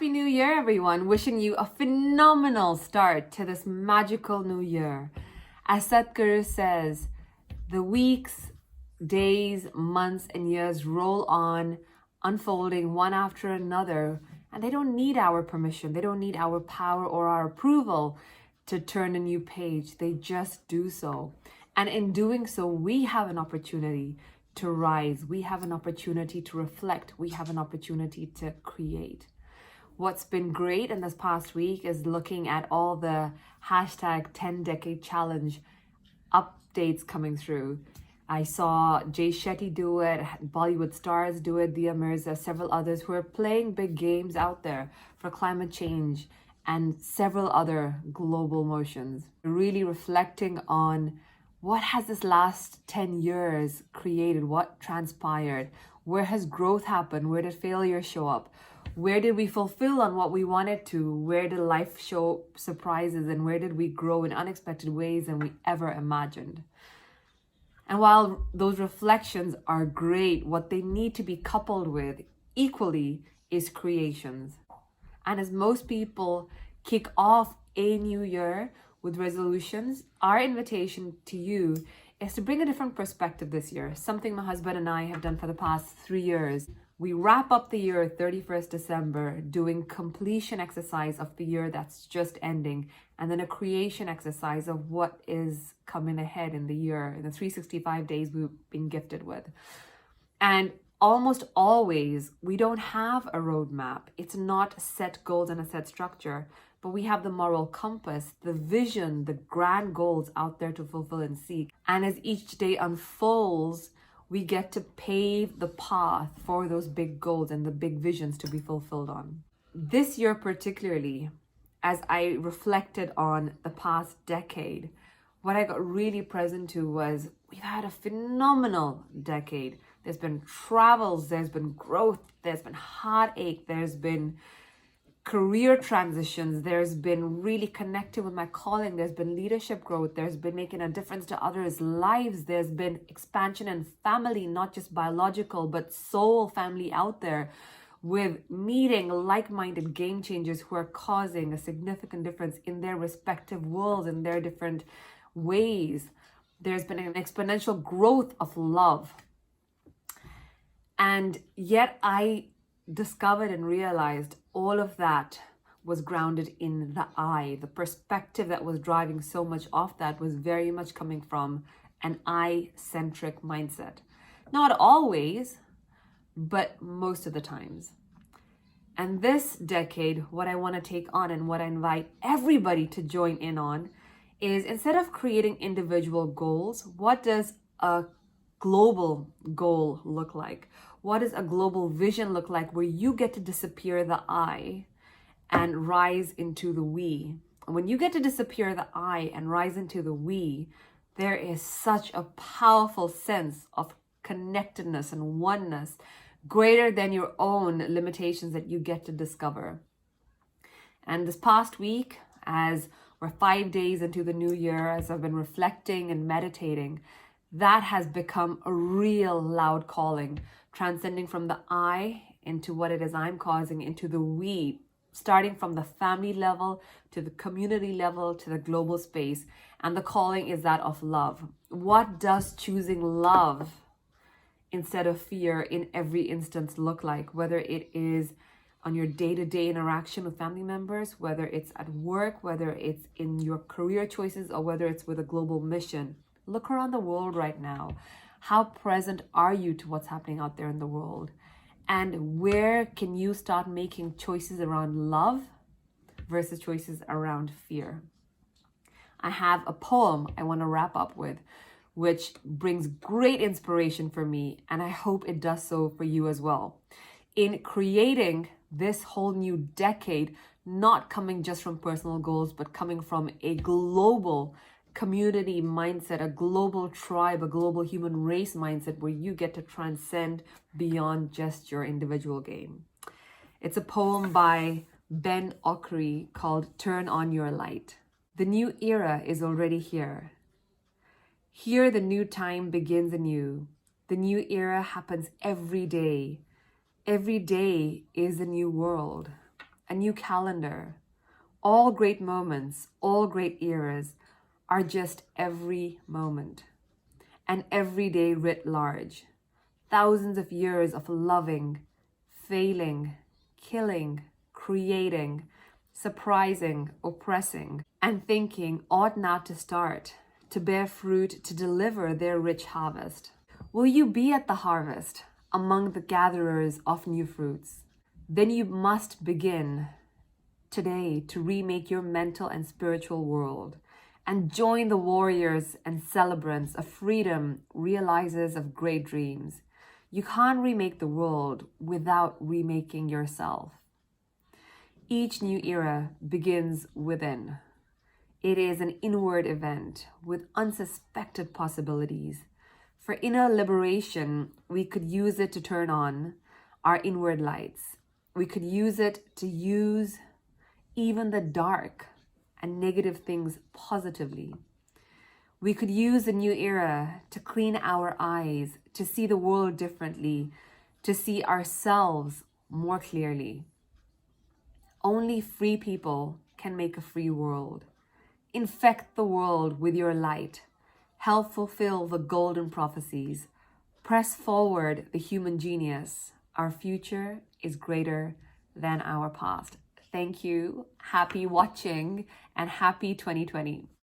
Happy New Year, everyone. Wishing you a phenomenal start to this magical new year. As Sadhguru says, the weeks, days, months, and years roll on, unfolding one after another, and they don't need our permission. They don't need our power or our approval to turn a new page. They just do so. And in doing so, we have an opportunity to rise. We have an opportunity to reflect. We have an opportunity to create. What's been great in this past week is looking at all the hashtag 10 decade challenge updates coming through. I saw Jay Shetty do it, Bollywood stars do it, Dia Mirza, several others who are playing big games out there for climate change and several other global motions. Really reflecting on what has this last 10 years created, what transpired, where has growth happened, where did failure show up? Where did we fulfill on what we wanted to? Where did life show surprises? And where did we grow in unexpected ways than we ever imagined? And while those reflections are great, what they need to be coupled with equally is creations. And as most people kick off a new year with resolutions, our invitation to you is to bring a different perspective this year, something my husband and I have done for the past 3 years. We wrap up the year 31st December doing completion exercise of the year that's just ending, and then a creation exercise of what is coming ahead in the year, in the 365 days we've been gifted with. And almost always, we don't have a roadmap. It's not set goals and a set structure, but we have the moral compass, the vision, the grand goals out there to fulfill and seek. And as each day unfolds, we get to pave the path for those big goals and the big visions to be fulfilled on. This year particularly, as I reflected on the past decade, what I got really present to was we've had a phenomenal decade. There's been travels, there's been growth, there's been heartache, there's been career transitions, there's been really connecting with my calling, there's been leadership growth, there's been making a difference to others' lives, there's been expansion in family, not just biological, but soul family out there, with meeting like-minded game changers who are causing a significant difference in their respective worlds, in their different ways. There's been an exponential growth of love. And yet I discovered and realized all of that was grounded in the I. The perspective that was driving so much of that was very much coming from an I-centric mindset. Not always, but most of the times. And this decade, what I want to take on and what I invite everybody to join in on is, instead of creating individual goals, what does a global goal look like? What does a global vision look like, where you get to disappear the I and rise into the we? And when you get to disappear the I and rise into the we, there is such a powerful sense of connectedness and oneness, greater than your own limitations, that you get to discover. And this past week, as we're 5 days into the new year, as I've been reflecting and meditating, that has become a real loud calling, transcending from the I into what it is I'm causing, into the we, starting from the family level to the community level to the global space. And the calling is that of love. What does choosing love instead of fear in every instance look like? Whether it is on your day-to-day interaction with family members, whether it's at work, whether it's in your career choices, or whether it's with a global mission. Look around the world right now. How present are you to what's happening out there in the world? And where can you start making choices around love versus choices around fear? I have a poem I want to wrap up with, which brings great inspiration for me, and I hope it does so for you as well. In creating this whole new decade, not coming just from personal goals, but coming from a global community mindset, a global tribe, a global human race mindset, where you get to transcend beyond just your individual game. It's a poem by Ben Okri called Turn On Your Light. The new era is already here. Here the new time begins anew. The new era happens every day. Every day is a new world. a new calendar. All great moments, all great eras are just every moment. And every day writ large. Thousands of years of loving, failing, killing, creating, surprising, oppressing, and thinking ought not to start, to bear fruit, to deliver their rich harvest. Will you be at the harvest, among the gatherers of new fruits? Then you must begin today to remake your mental and spiritual world and join the warriors and celebrants of freedom, realizers of great dreams. You can't remake the world without remaking yourself. Each new era begins within. It is an inward event with unsuspected possibilities. For inner liberation, we could use it to turn on our inward lights. We could use it to use even the dark and negative things positively. We could use the new era to clean our eyes, to see the world differently, to see ourselves more clearly. Only free people can make a free world. Infect the world with your light. Help fulfill the golden prophecies. Press forward the human genius. Our future is greater than our past. Thank you. Happy watching and happy 2020.